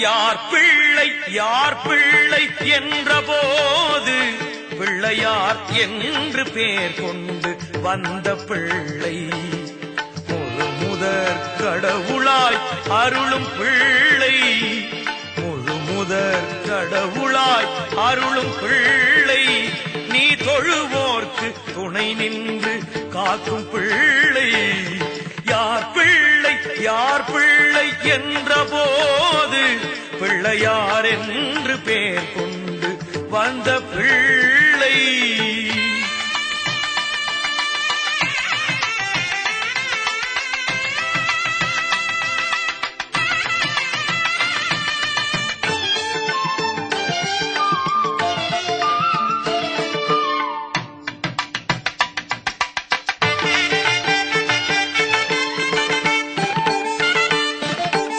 யார் பிள்ளை என்ற போது பிள்ளையார் என்று பேர் கொண்டு வந்த பிள்ளை முழு முதற் கடவுளாய் அருளும் பிள்ளை முழு முதற் கடவுளாய் அருளும் பிள்ளை நீ தொழுவோர்க்கு துணை நின்று காக்கும் பிள்ளை யார் பிள்ளை என்ற போது பிள்ளையார் என்று பேர் கொண்டு வந்த பிள்ளை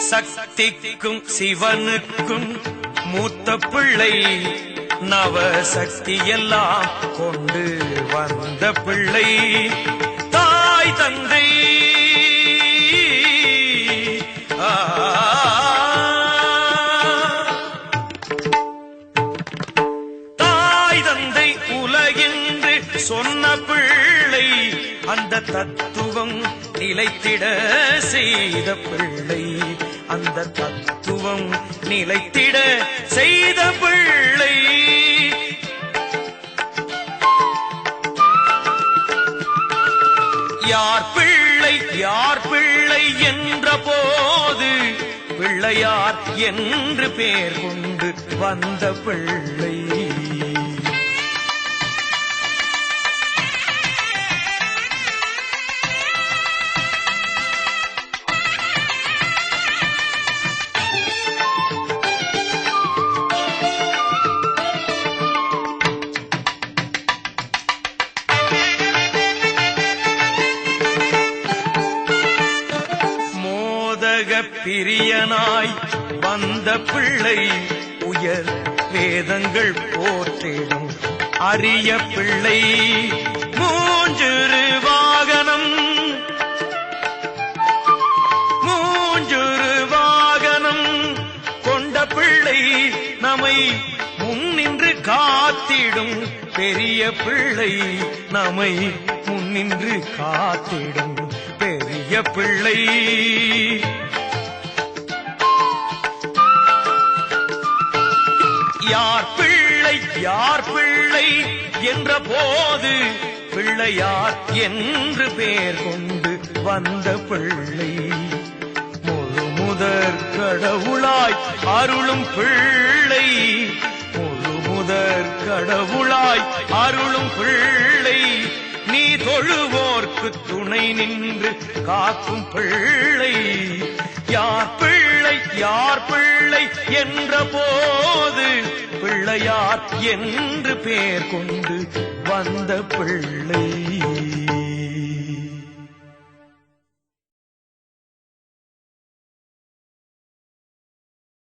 சக்திக்கும் சிவனுக்கும் மூத்த பிள்ளை நவசக்தி எல்லாம் கொண்டு வந்த பிள்ளை தாய் தந்தை உலகென்று சொன்ன பிள்ளை அந்த தத்துவம் நிலைத்திட செய்த பிள்ளை அந்த தத்துவம் நிலைத்திட செய்த பிள்ளை யார் பிள்ளை என்ற போது பிள்ளையார் என்று பேர் கொண்டு வந்த பிள்ளை பிரியனாய் வந்த பிள்ளை உயர் வேதங்கள் போற்றிடும் அரிய பிள்ளை மூஞ்சுரு வாகனம் கொண்ட பிள்ளை நம்மை முன்னின்று காத்திடும் பெரிய பிள்ளை நம்மை முன்னின்று காத்திடும் பெரிய பிள்ளை யார் பிள்ளை என்ற போது பிள்ளையார் என்று பேர் கொண்டு வந்த பிள்ளை முழு முதற் கடவுளாய் அருளும் பிள்ளை முழு முதற் கடவுளாய் அருளும் பிள்ளை நீ தொழுவோர்க்கு துணை நின்று காக்கும் பிள்ளை யார் பிள்ளை என்ற போது பிள்ளையார் என்று பேர் கொண்டு வந்த பிள்ளை